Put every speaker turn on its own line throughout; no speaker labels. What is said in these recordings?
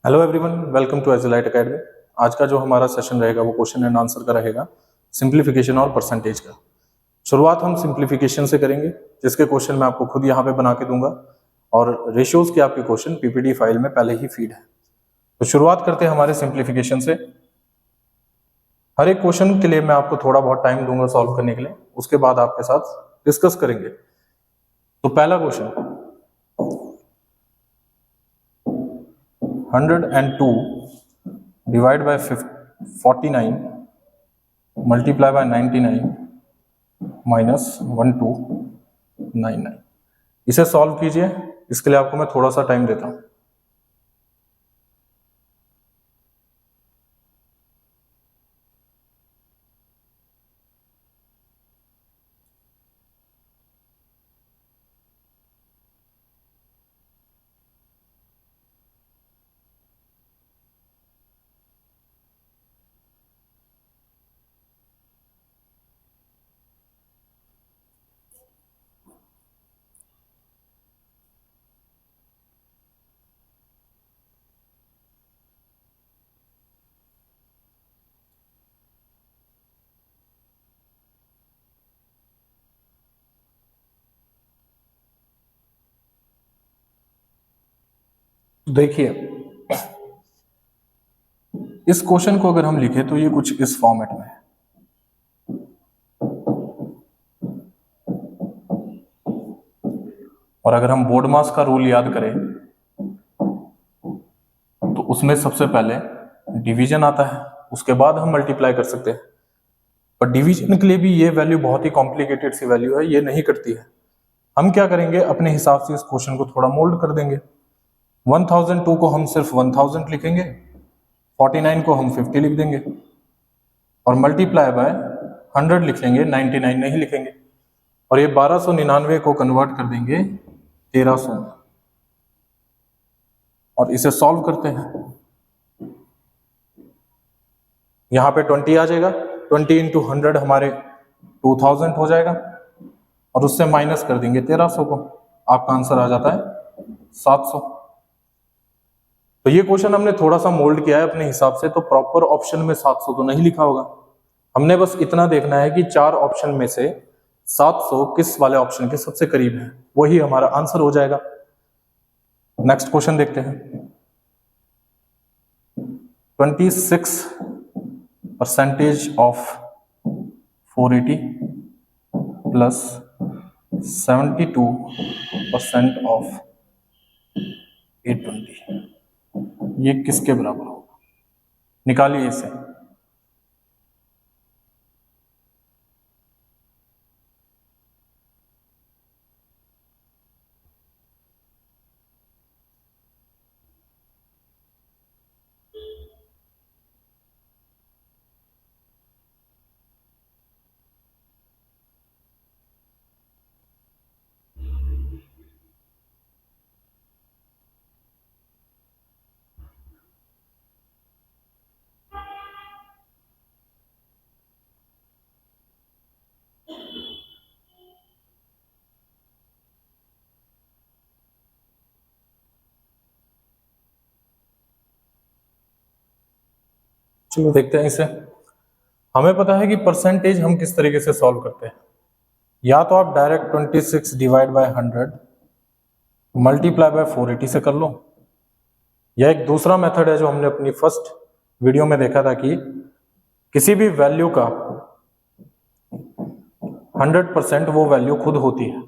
Hello everyone, welcome to Edgelight academy. आज का जो हमारा सेशन रहेगा वो क्वेश्चन एंड आंसर का रहेगा, सिंप्लीफिकेशन और परसेंटेज का। शुरुआत हम सिंप्लीफिकेशन से करेंगे, जिसके क्वेश्चन मैं आपको खुद यहाँ पे बना के दूंगा और रेशियोज के आपके क्वेश्चन पीपीटी फाइल में पहले ही फीड है। तो शुरुआत करते हैं हमारे सिंप्लीफिकेशन से। हर एक क्वेश्चन के लिए मैं आपको थोड़ा बहुत टाइम दूंगा सॉल्व करने के लिए, उसके बाद आपके साथ डिस्कस करेंगे। तो पहला question, 102 divide by 49 multiply by 99 minus 1299। इसे सॉल्व कीजिए। इसके लिए आपको मैं थोड़ा सा टाइम देता हूं। देखिए, इस क्वेश्चन को अगर हम लिखें तो ये कुछ इस फॉर्मेट में है। और अगर हम बोर्ड मास का रूल याद करें तो उसमें सबसे पहले डिवीजन आता है, उसके बाद हम मल्टीप्लाई कर सकते हैं। पर डिवीजन के लिए भी ये वैल्यू बहुत ही कॉम्प्लिकेटेड सी वैल्यू है, ये नहीं कटती है। हम क्या करेंगे, अपने हिसाब से इस क्वेश्चन को थोड़ा मोल्ड कर देंगे। 1002 को हम सिर्फ 1000 लिखेंगे, 49 को हम 50 लिख देंगे और मल्टीप्लाई बाय 100 लिख लेंगे, 99 नहीं लिखेंगे। और ये 1299 को कन्वर्ट कर देंगे 1300 में और इसे सॉल्व करते हैं। यहाँ पे 20 आ जाएगा, 20 इंटू 100 हमारे 2000 हो जाएगा और उससे माइनस कर देंगे 1300 को, आपका आंसर आ जाता है 700। तो ये क्वेश्चन हमने थोड़ा सा मोल्ड किया है अपने हिसाब से, तो प्रॉपर ऑप्शन में 700 तो नहीं लिखा होगा। हमने बस इतना देखना है कि 4 ऑप्शन में से 700 किस वाले ऑप्शन के सबसे करीब है, वही हमारा आंसर हो जाएगा। नेक्स्ट क्वेश्चन देखते हैं। 26% ऑफ 480 प्लस 72% ऑफ 820, ये किसके बराबर होगा? निकालिए इसे। चलो देखते हैं इसे। हमें पता है कि परसेंटेज हम किस तरीके से सॉल्व करते हैं। या तो आप direct 26 divide by 100 multiply by 480 से कर लो, या एक दूसरा मेथड है जो हमने अपनी फर्स्ट वीडियो में देखा था कि किसी भी वैल्यू का 100% वो वैल्यू खुद होती है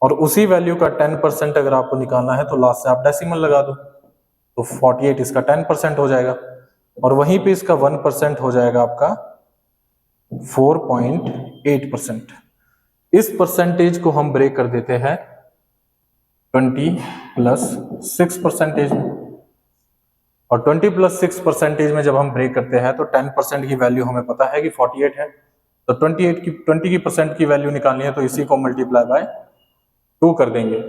और उसी वैल्यू का 10% अगर आपको निकालना है तो लास्ट से आप डेसिमल लगा दो, तो 48 इसका 10% हो जाएगा और वहीं पे इसका 1% हो जाएगा आपका 4.8%। इस परसेंटेज को हम ब्रेक कर देते हैं 20 प्लस 6% में, और 20 प्लस 6% में जब हम ब्रेक करते हैं तो 10% की वैल्यू हमें पता है कि 48 है, तो 20 की परसेंट की वैल्यू निकालनी है तो इसी को मल्टीप्लाई बाय 2 कर देंगे,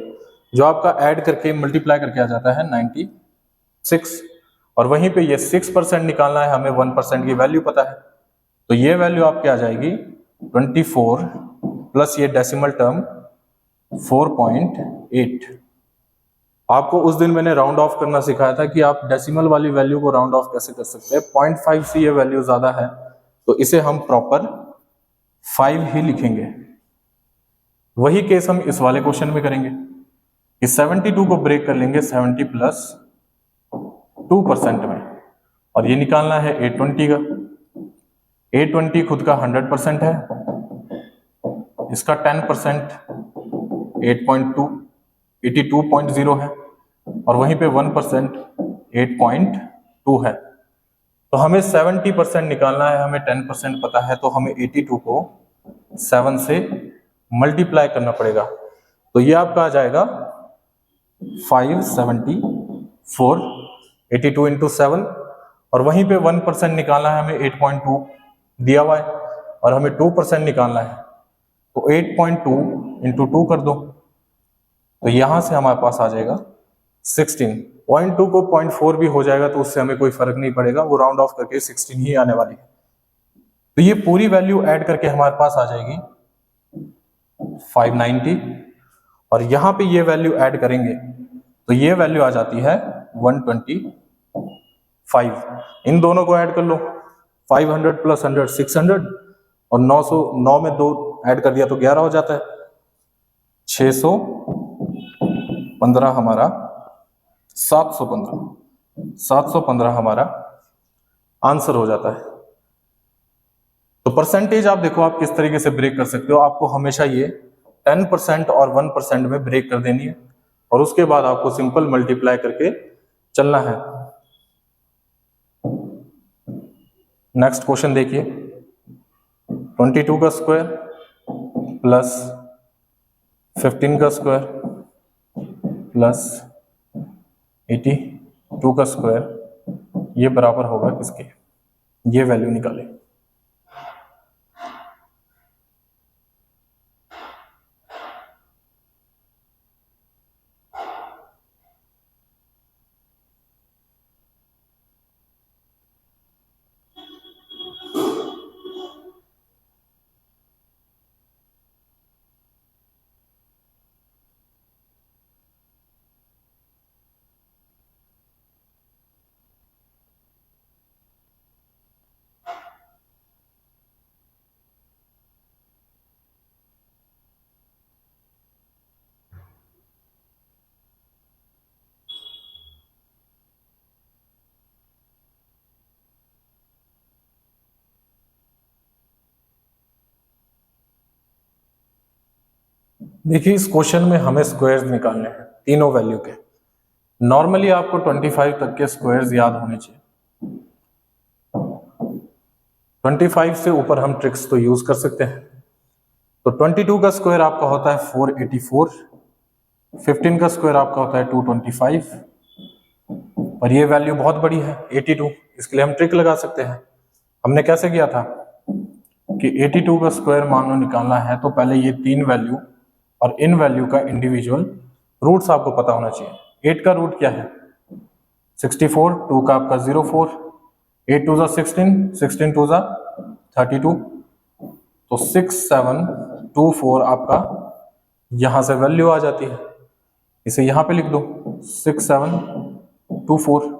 जो आपका ऐड करके मल्टीप्लाई करके आ जाता है 96। और वहीं पे ये 6% निकालना है हमें, 1% की वैल्यू पता है, तो ये वैल्यू आपकी आ जाएगी 24 प्लस ये डेसिमल टर्म 4.8। आपको उस दिन मैंने राउंड ऑफ करना सिखाया था कि आप डेसिमल वाली वैल्यू को राउंड ऑफ कैसे कर सकते हैं। 0.5 से ये वैल्यू ज्यादा है तो इसे हम प्रॉपर 5 ही लिखेंगे। वही केस हम इस वाले क्वेश्चन में करेंगे कि 72 को ब्रेक कर लेंगे 70 प्लस 2% में, और ये निकालना है 820 का। 820 खुद का 100% है, इसका 10% 8.2 82.0 है, और वहीं पे 1% 8.2 है। तो हमें 70% निकालना है, हमें 10% पता है, तो हमें 82 को 7 से मल्टीप्लाई करना पड़ेगा। तो ये आपका आ जाएगा 574, 82 इंटू 7, और वहीं पे 1% निकालना है हमें, 8.2 दिया हुआ है, और हमें 2% निकालना है, तो 8.2 इंटू 2 कर दो, तो यहां से हमारे पास आ जाएगा 16। 0.2 को 0.4 भी हो जाएगा तो उससे हमें कोई फर्क नहीं पड़ेगा, वो राउंड ऑफ करके 16 ही आने वाली है। तो ये पूरी वैल्यू ऐड करके हमारे पास आ जाएगी 590, और यहां पे ये वैल्यू ऐड करेंगे तो ये वैल्यू आ जाती है 125। इन दोनों को ऐड कर लो, 500 प्लस 100 600, और 900 में 2 ऐड कर दिया तो 11 हो जाता है, 615 हमारा 715 हमारा आंसर हो जाता है। तो परसेंटेज आप देखो आप किस तरीके से ब्रेक कर सकते हो। आपको हमेशा ये 10% और 1% में ब्रेक कर देनी है, और उसके बाद आपको सिंपल मल्टीप्लाई करके चलना है। नेक्स्ट क्वेश्चन देखिए, 22 का स्क्वायर प्लस 15 का स्क्वायर प्लस 82 का स्क्वायर, ये बराबर होगा किसके, ये वैल्यू निकाले। देखिए इस क्वेश्चन में हमें स्क्वायर्स निकालने हैं तीनों वैल्यू के। नॉर्मली आपको 25 तक के स्क्वायर्स याद होने चाहिए। 25 से ऊपर हम ट्रिक्स तो यूज कर सकते हैं। तो 22 का स्क्वायर आपका होता है 484, 15 का स्क्वायर आपका होता है 225, और ये वैल्यू बहुत बड़ी है 82, इसके लिए हम ट्रिक लगा सकते हैं। हमने कैसे किया था कि 82 का स्क्वायर मान लो निकालना है, तो पहले ये 3 वैल्यू और इन वैल्यू का इंडिविजुअल रूट्स आपको पता होना चाहिए। 8 का रूट क्या है 64, 2 का आपका 04, 8 2 16, 16 2 32, तो 6724 आपका यहां से वैल्यू आ जाती है। इसे यहां पे लिख दो 6724,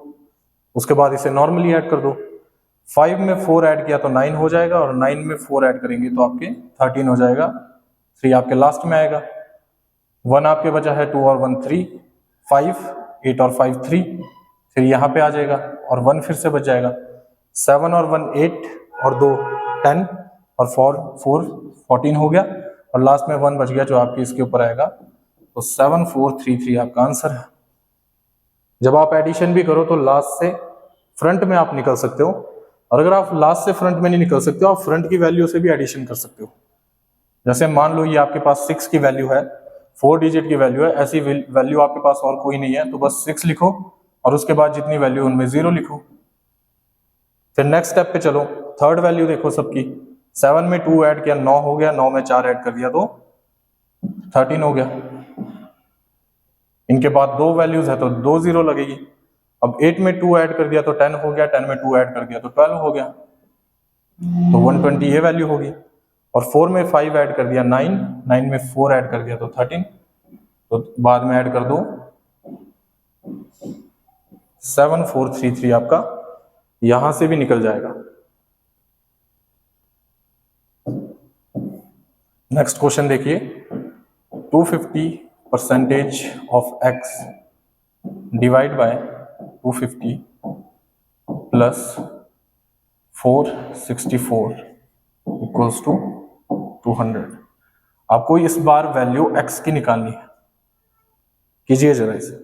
उसके बाद इसे नॉर्मली ऐड कर दो। 5 में 4 ऐड किया तो 9 हो जाएगा, और 9 में 4 ऐड करेंगे तो आपके 13 हो जाएगा। 3 आपके लास्ट में आएगा, 1 आपके बचा है, 2 और 1 3, 5, 8 और 5 3, फिर यहाँ पे आ जाएगा, और 1 फिर से बच जाएगा। 7 और 1 8, और 2 10, और 4 14 हो गया, और लास्ट में 1 बच गया जो आपके इसके ऊपर आएगा। तो 7433 आपका आंसर है। जब आप एडिशन भी करो तो लास्ट से फ्रंट में आप निकल सकते हो, और अगर आप लास्ट से फ्रंट में नहीं निकल सकते हो, आप फ्रंट की वैल्यू से भी एडिशन कर सकते हो। जैसे मान लो ये आपके पास 6 की वैल्यू है, 4 डिजिट की वैल्यू है, ऐसी वैल्यू आपके पास और कोई नहीं है, तो बस 6 लिखो, और उसके बाद जितनी वैल्यू उनमें 0 लिखो। फिर नेक्स्ट स्टेप पे चलो, थर्ड वैल्यू देखो सबकी। 7 में 2 ऐड किया 9 हो गया, 9 में 4 ऐड कर दिया तो 13 हो गया। इनके बाद 2 वैल्यूज है तो 2 0 लगेगी। अब 8 में 2 ऐड कर दिया तो 10 हो गया, 10 में 2 ऐड कर दिया तो 12 हो गया, तो 120 ये वैल्यू होगी। और 4 में 5 ऐड कर दिया 9, 9 में 4 ऐड कर दिया तो 13, तो बाद में ऐड कर दो 7433 आपका यहां से भी निकल जाएगा। नेक्स्ट क्वेश्चन देखिए, 250% of x divide by 250 plus 464 equals to 200। आपको इस बार वैल्यू x की निकालनी है, कीजिए जरा इसे।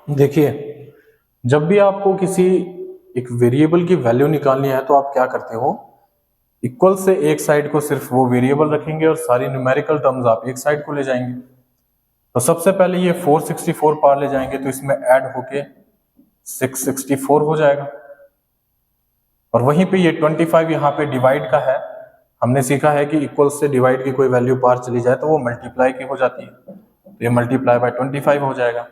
देखिए, जब भी आपको किसी एक वेरिएबल की वैल्यू निकालनी है तो आप क्या करते हो, इक्वल से एक साइड को सिर्फ वो वेरिएबल रखेंगे और सारी न्यूमेरिकल टर्म्स आप एक साइड को ले जाएंगे। तो सबसे पहले ये 464 पार ले जाएंगे तो इसमें ऐड होके 664 हो जाएगा, और वहीं पे ये 25 यहाँ पे डिवाइड का है। हमने सीखा है कि इक्वल से डिवाइड की कोई वैल्यू पार चली जाए तो वो मल्टीप्लाई की हो जाती है, तो ये मल्टीप्लाई बाय 25 हो जाएगा।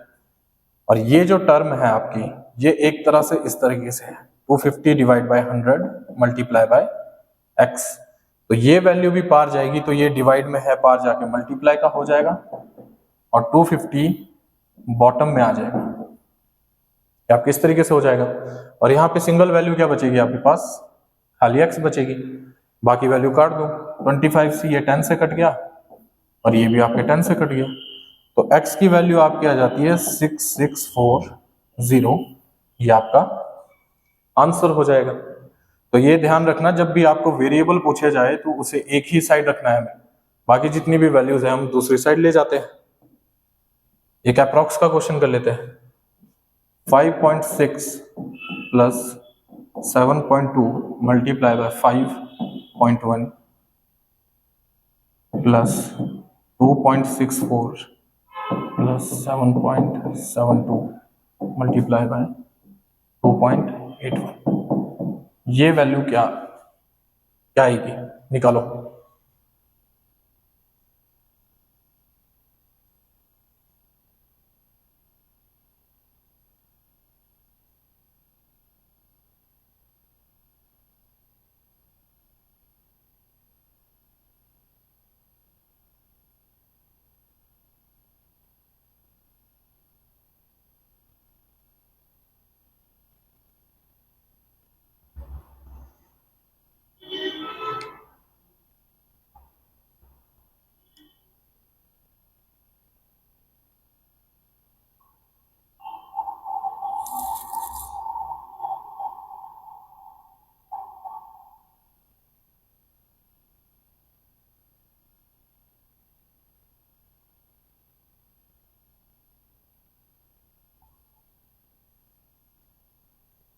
और ये जो टर्म है आपकी, ये एक तरह से इस तरीके से है, 250 divide by 100 multiply by x। तो ये वैल्यू भी पार जाएगी, तो ये डिवाइड में है, पार जाके मल्टीप्लाई का हो जाएगा और 250 बॉटम में आ जाएगा। आपके इस तरीके से हो जाएगा। और यहाँ पे सिंगल वैल्यू क्या बचेगी आपके पास, खाली x बचेगी, बाकी वैल्यू काट दो। 25 से ये 10 से कट गया और ये भी आपके 10 से कट गया, तो x की वैल्यू आपकी आ जाती है 6640। ये आपका आंसर हो जाएगा। तो ये ध्यान रखना, जब भी आपको वेरिएबल पूछा जाए तो उसे एक ही साइड रखना है हमें, बाकी जितनी भी वैल्यूज है हम दूसरी साइड ले जाते हैं। एक अप्रॉक्स का क्वेश्चन कर लेते हैं। 5.6 plus 7.2 multiply by 5.1 plus 2.64 plus 7.72 multiply by 2.81। ये वैल्यू क्या क्या आएगी, निकालो।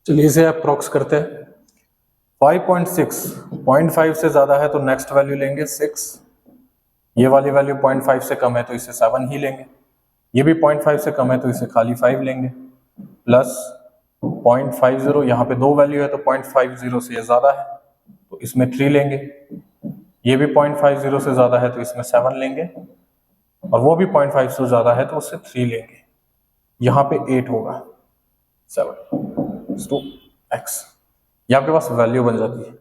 चलिए इसे अप्रॉक्स करते हैं। 5.6 0.5 से ज्यादा है तो नेक्स्ट वैल्यू लेंगे 6, ये वाली वैल्यू 0.5 से कम है तो इसे 7 ही लेंगे, ये भी 0.5 से कम है तो इसे खाली 5 लेंगे, प्लस 0.50, यहाँ पे दो वैल्यू है तो 0.50 से ज्यादा है तो इसमें 3 लेंगे, ये भी 0.50 से ज्यादा है तो इसमें 7 लेंगे, और वो भी 0.5 से ज्यादा है तो उससे 3 लेंगे, यहाँ पे 8 होगा, 7 टू x। ये आपके पास वैल्यू बन जाती है।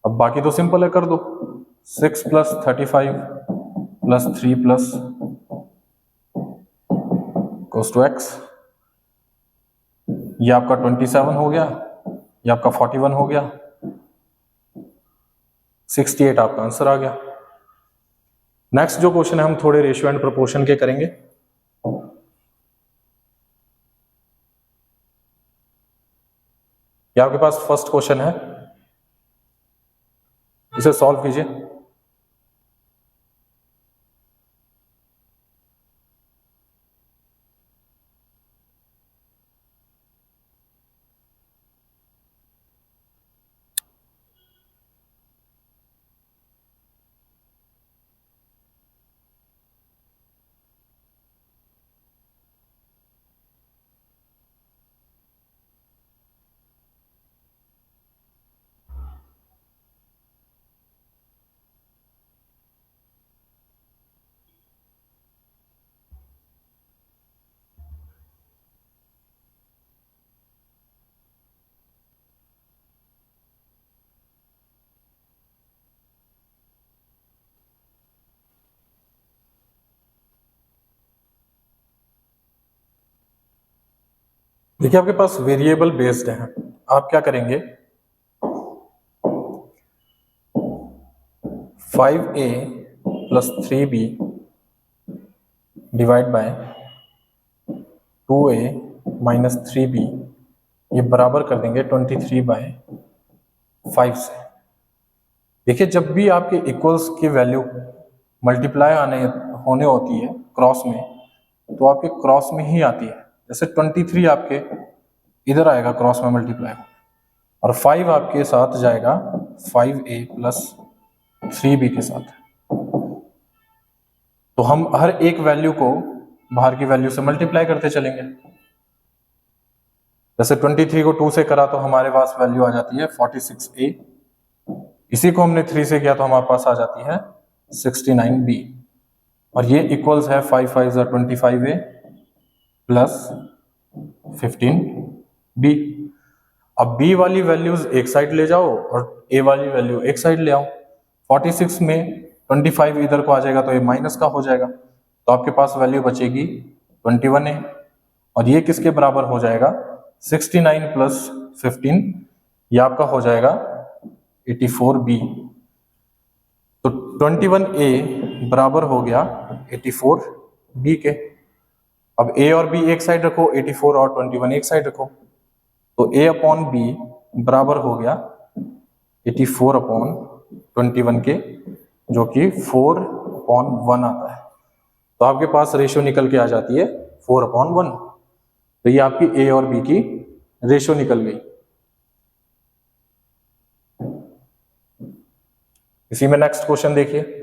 अब बाकी तो सिंपल है, कर दो। 6 plus 35 plus 3 plus goes to x। ये आपका 27 हो गया, ये आपका 41 हो गया, 68 आपका आंसर आ गया। नेक्स्ट जो क्वेश्चन है हम थोड़े रेशियो एंड प्रोपोर्शन के करेंगे। ये आपके पास फर्स्ट क्वेश्चन है, इसे सॉल्व कीजिए। देखिए आपके पास वेरिएबल बेस्ड है, आप क्या करेंगे, 5a plus 3b divide by 2a minus 3b, ये बराबर कर देंगे 23/5 से। देखिए जब भी आपके इक्वल्स की वैल्यू मल्टीप्लाई होने होती है क्रॉस में, तो आपके क्रॉस में ही आती है। जैसे 23 आपके इधर आएगा क्रॉस में मल्टीप्लाई, और 5 आपके साथ जाएगा 5a प्लस 3b के साथ। तो हम हर एक वैल्यू को बाहर की वैल्यू से मल्टीप्लाई करते चलेंगे। जैसे 23 को 2 से करा तो हमारे पास वैल्यू आ जाती है 46a, इसी को हमने 3 से किया तो हमारे पास आ जाती है 69b, और ये इक्वल्स है 5 5 25a प्लस 15b। अब b वाली वैल्यूज एक साइड ले जाओ और a वाली वैल्यू एक साइड ले आओ। 46 में 25 इधर को आ जाएगा तो ये माइनस का हो जाएगा, तो आपके पास वैल्यू बचेगी 21a, और ये किसके बराबर हो जाएगा, 69 प्लस 15, ये आपका हो जाएगा 84b। तो 21a बराबर हो गया 84b के। अब a और b एक साइड रखो, 84 और 21 एक साइड रखो, तो a अपॉन b बराबर हो गया 84 अपॉन 21 के, जो कि 4/1 आता है। तो आपके पास रेशियो निकल के आ जाती है 4/1। तो ये आपकी a और b की रेशियो निकल गई। इसी में नेक्स्ट क्वेश्चन देखिए,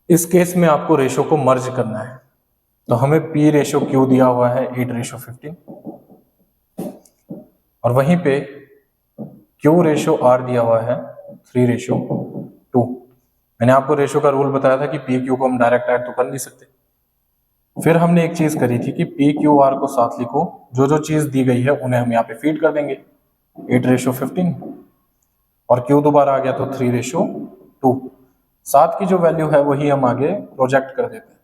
इस केस में आपको रेशो को मर्ज करना है। तो हमें P रेशो Q दिया हुआ है 8:15, और वहीं पे Q रेशो R दिया हुआ है 3:2। मैंने आपको रेशो का रूल बताया था कि P Q को हम डायरेक्ट ऐड तो कर नहीं सकते। फिर हमने एक चीज करी थी कि P Q R को साथ लिखो, जो जो चीज दी गई है उन्हें हम यहाँ पे फीड कर देंगे, 8:15, और Q दोबारा आ गया तो 3:2। साथ की जो वैल्यू है वही हम आगे प्रोजेक्ट कर देते हैं,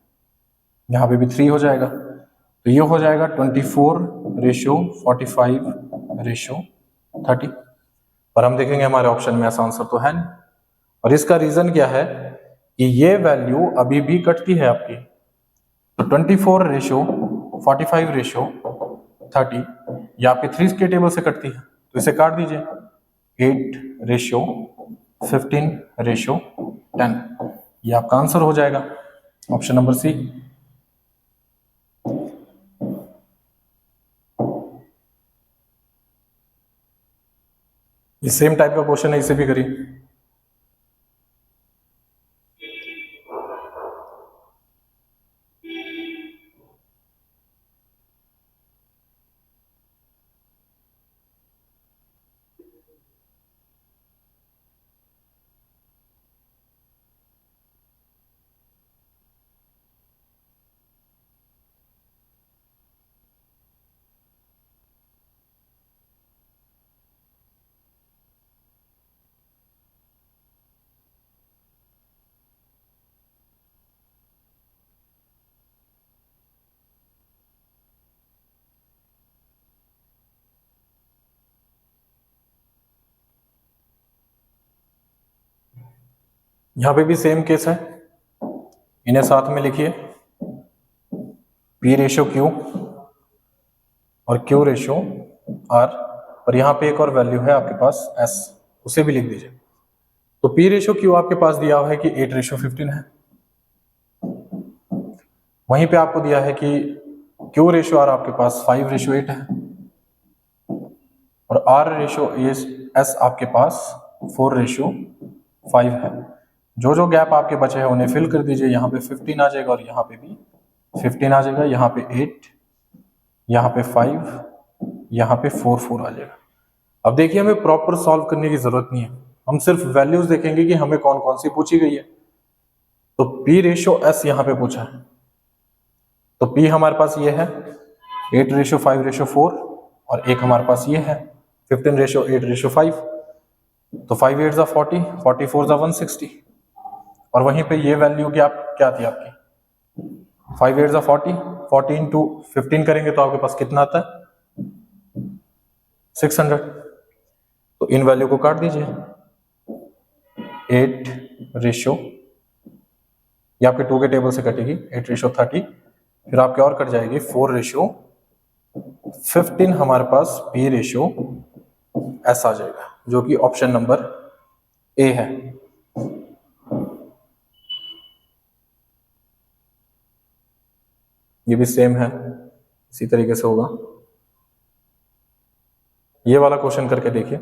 यहाँ पे भी 3 हो जाएगा, तो ये हो जाएगा 24:45:30। पर हम देखेंगे हमारे ऑप्शन में ऐसा आंसर तो है नहीं, और इसका रीजन क्या है कि ये वैल्यू अभी भी कटती है आपकी। तो 24:45:30 ये आपके 3 के टेबल से कटती है, तो इसे काट दीजिए, 8:15:10, ये आपका आंसर हो जाएगा, ऑप्शन नंबर सी। ये सेम टाइप का क्वेश्चन है, इसे भी करिए। यहां पे भी सेम केस है, इन्हें साथ में लिखिए, P रेशो Q और Q रेशो R, और यहाँ पे एक और वैल्यू है आपके पास S, उसे भी लिख दीजिए। तो P रेशो Q आपके पास दिया हुआ है कि 8:15 है, वहीं पे आपको दिया है कि Q रेशो R आपके पास 5:8 है, और R रेशो S आपके पास 4:5 है। जो जो गैप आपके बचे हैं उन्हें फिल कर दीजिए, यहाँ पे 15 आ जाएगा और यहाँ पे भी 15 आ जाएगा, यहाँ पे 8, यहाँ पे 5, यहाँ पे 4 आ जाएगा। अब देखिए हमें प्रॉपर सॉल्व करने की जरूरत नहीं है, हम सिर्फ वैल्यूज देखेंगे कि हमें कौन कौन सी पूछी गई है। तो P रेशो S यहाँ पे पूछा है, तो P हमारे पास ये है 8:5:4, और एक हमारे पास ये है 15:8:5, तो 5 8 40, 44 160, और वहीं पे ये वैल्यू क्या थी आपकी 5 8 40, 40 इंटू 15 करेंगे तो आपके पास कितना आता है 600। तो इन वैल्यू को काट दीजिए, 8 ये आपके 2 के टेबल से कटेगी 8:30, फिर आपके और कट जाएगी 4:15, हमारे पास P रेशो S आ जाएगा, जो कि ऑप्शन नंबर ए है। ये भी सेम है, इसी तरीके से होगा। ये वाला क्वेश्चन करके देखिए।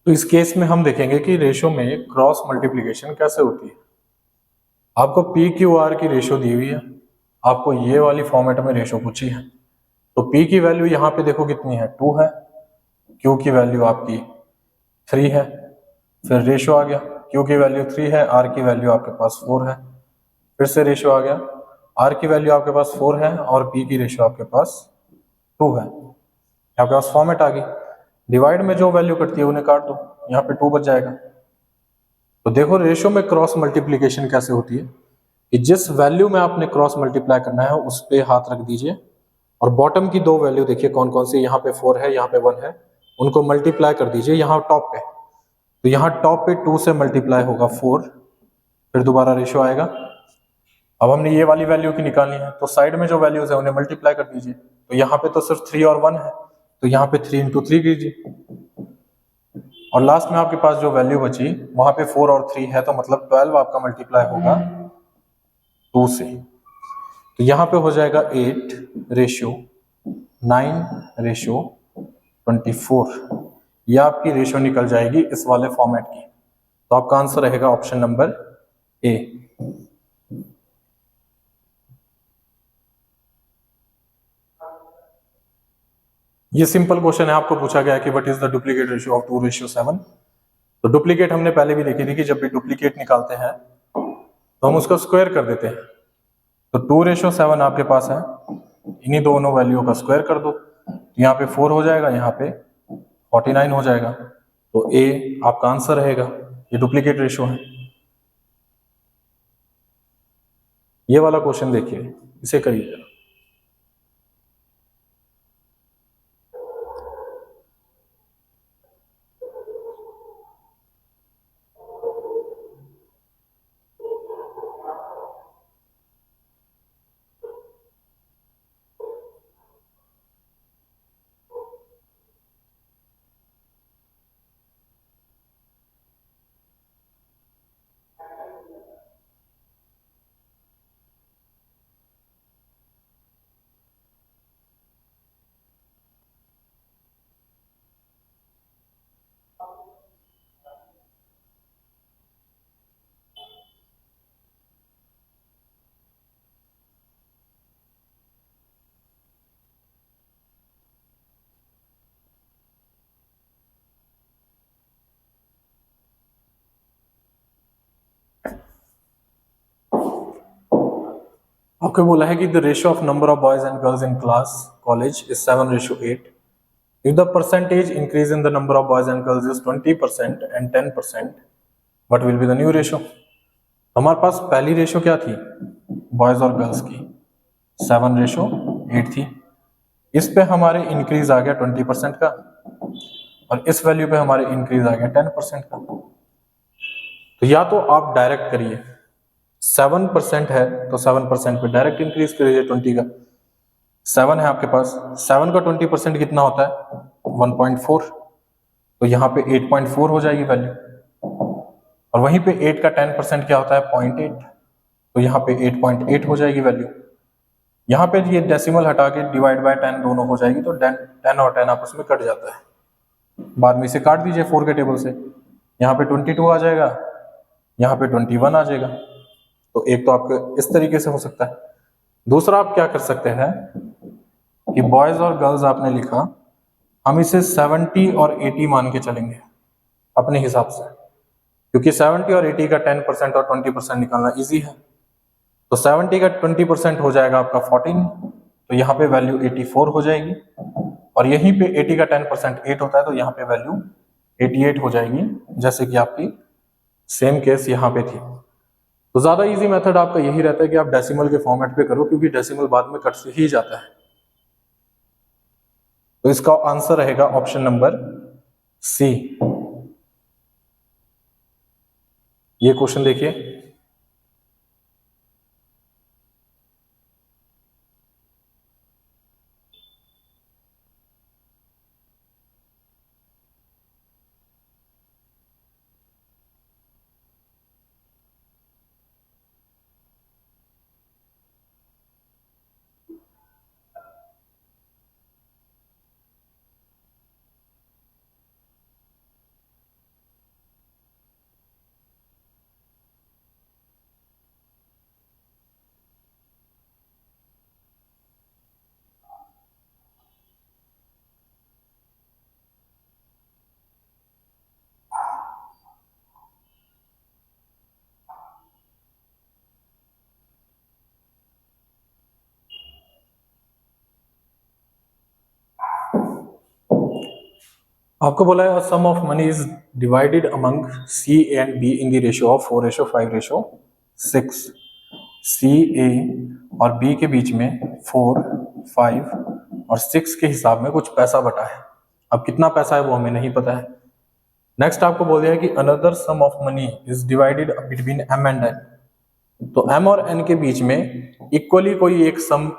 तो इस केस में हम देखेंगे कि रेशो में क्रॉस मल्टीप्लिकेशन कैसे होती है। आपको पी क्यू आर की रेशो दी हुई है, आपको ये वाली फॉर्मेट में रेशो पूछी है, तो पी की वैल्यू यहाँ पे देखो कितनी है 2 है, क्यू की वैल्यू आपकी 3 है, फिर रेशो आ गया क्यू की वैल्यू 3 है, आर की वैल्यू आपके पास 4 है, फिर से रेशो आ गया, आर की वैल्यू आपके पास 4 है और पी की रेशो आपके पास 2 है। आपके पास फॉर्मेट आ गई, डिवाइड में जो वैल्यू कटती है उन्हें काट दो, यहाँ पे 2 बच जाएगा। तो देखो रेशो में क्रॉस मल्टीप्लिकेशन कैसे होती है कि जिस वैल्यू में आपने क्रॉस मल्टीप्लाई करना है उस पे हाथ रख दीजिए, और बॉटम की 2 वैल्यू देखिए कौन कौन सी, यहाँ पे 4 है, यहाँ पे 1 है, उनको मल्टीप्लाई कर दीजिए यहाँ टॉप पे। तो यहाँ टॉप पे 2 से मल्टीप्लाई होगा 4, फिर दोबारा रेशो आएगा। अब हमने ये वाली वैल्यू की निकालनी है, तो साइड में जो वैल्यूज है उन्हें मल्टीप्लाई कर दीजिए। तो यहाँ पे तो सिर्फ 3 और 1 है, तो यहाँ पे 3 इंटू 3 कीजिए, और लास्ट में आपके पास जो वैल्यू बची वहां पे 4 और 3 है, तो मतलब 12 आपका मल्टीप्लाई होगा 2 से। तो यहाँ पे हो जाएगा 8:9:24, यह आपकी रेशो निकल जाएगी इस वाले फॉर्मेट की। तो आपका आंसर रहेगा ऑप्शन नंबर ए। ये सिंपल क्वेश्चन है, आपको पूछा गया कि what is the duplicate ratio of 2:7। तो डुप्लीकेट हमने पहले भी देखी थी कि जब भी डुप्लीकेट निकालते हैं तो हम उसको स्क्वायर कर देते हैं। तो 2:7 आपके पास है, इन्हीं दोनों वैल्यू का स्क्वायर कर दो, यहाँ पे 4 हो जाएगा, यहाँ पे 49 हो जाएगा। तो ए आपका आंसर रहेगा, ये डुप्लीकेट रेशियो है। ये वाला क्वेश्चन देखिए, इसे करिए। आपको बोला है कि the ratio of number of boys and girls in class college is 7:8. If the percentage increase in the number of boys and girls is 20% and 10%, what will be the new ratio? हमारे पास पहली ratio क्या थी boys और girls की? 7:8 थी। इस पे हमारे इंक्रीज आ गया 20% का, और इस वैल्यू पे हमारे इंक्रीज आ गया 10% का। तो या तो आप डायरेक्ट करिए, 7% है तो 7% पे डायरेक्ट इंक्रीज करिए 20 का। 7 है आपके पास, 7 का 20% कितना होता है? 1.4। तो यहाँ पे 8.4 हो जाएगी वैल्यू, और वहीं पे 8 का 10% क्या होता है? 0.8। तो यहाँ पे 8.8 हो जाएगी वैल्यू। यहाँ पे ये डेसिमल हटा के डिवाइड बाय 10 दोनों हो जाएगी, तो 10 और 10 आपस में कट जाता है। बाद में इसे काट दीजिए 4 के टेबल से, यहाँ पे 22 आ जाएगा, यहाँ पे 21 आ जाएगा। तो एक तो आपके इस तरीके से हो सकता है। दूसरा आप क्या कर सकते हैं कि बॉयज और गर्ल्स आपने लिखा, हम इसे 70 और 80 मान के चलेंगे अपने हिसाब से, क्योंकि 70 और 80 का 10% और 20% निकालना इजी है। तो 70 का 20% हो जाएगा आपका 14, तो यहाँ पे वैल्यू 84 हो जाएगी, और यहीं पे 80 का 10% 8 होता है, तो यहाँ पे वैल्यू 88 हो जाएगी, जैसे कि आपकी सेम केस यहाँ पे थी। तो ज्यादा इजी मेथड आपका यही रहता है कि आप डेसिमल के फॉर्मेट पे करो, क्योंकि डेसिमल बाद में कट से ही जाता है। तो इसका आंसर रहेगा ऑप्शन नंबर सी। ये क्वेश्चन देखिए, आपको बोला है sum of money is divided among C and B in the ratio of 4:5:6। C, A और बी के बीच में 4, 5 और 6 के हिसाब में कुछ पैसा बटा है। अब कितना पैसा है वो हमें नहीं पता है। नेक्स्ट आपको बोल दिया है कि another sum of money is divided between M and N. तो एम और एन के बीच में इक्वली कोई एक सम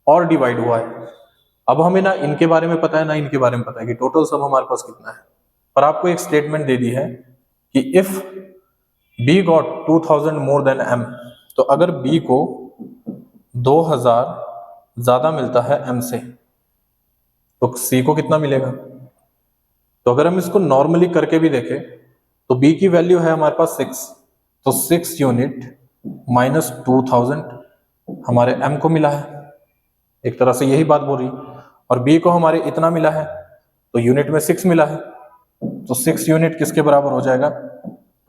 और डिवाइड हुआ है। अब हमें ना इनके बारे में पता है ना इनके बारे में पता है कि टोटल सम हमारे पास कितना है, पर आपको एक स्टेटमेंट दे दी है कि if B got 2000 more than M, तो अगर बी को 2000 ज्यादा मिलता है एम से, तो सी को कितना मिलेगा? तो अगर हम इसको नॉर्मली करके भी देखें तो बी की वैल्यू है हमारे पास 6, तो 6 यूनिट माइनस 2000 हमारे एम को मिला है। एक तरह से यही बात बोल रही। और बी को हमारे इतना मिला है, तो यूनिट में 6 मिला है, तो 6 यूनिट किसके बराबर हो जाएगा?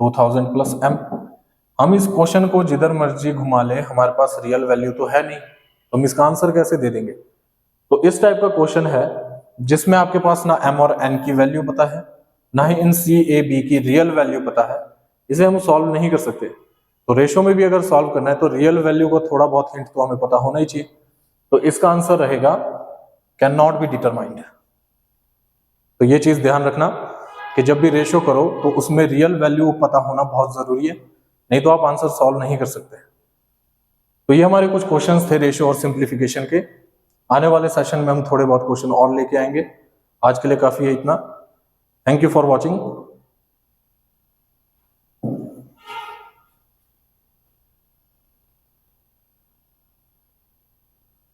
2000 प्लस एम। हम इस क्वेश्चन को जिधर मर्जी घुमा ले, हमारे पास रियल वैल्यू तो है नहीं, तो हम इसका आंसर कैसे दे देंगे? तो इस टाइप का क्वेश्चन है जिसमें आपके पास ना एम और एन की वैल्यू पता है, ना ही इन सी ए बी की रियल वैल्यू पता है, इसे हम सॉल्व नहीं कर सकते। तो रेशो में भी अगर सॉल्व करना है तो रियल वैल्यू को थोड़ा बहुत हिंट तो हमें पता होना ही चाहिए। तो इसका आंसर रहेगा कैन नॉट बी डिटरमाइंड। तो ये चीज ध्यान रखना कि जब भी रेशो करो तो उसमें रियल वैल्यू पता होना बहुत जरूरी है, नहीं तो आप आंसर सॉल्व नहीं कर सकते। तो ये हमारे कुछ क्वेश्चंस थे रेशो और सिंप्लीफिकेशन के। आने वाले सेशन में हम थोड़े बहुत क्वेश्चन और लेके आएंगे। आज के लिए काफी है इतना। Thank you for watching.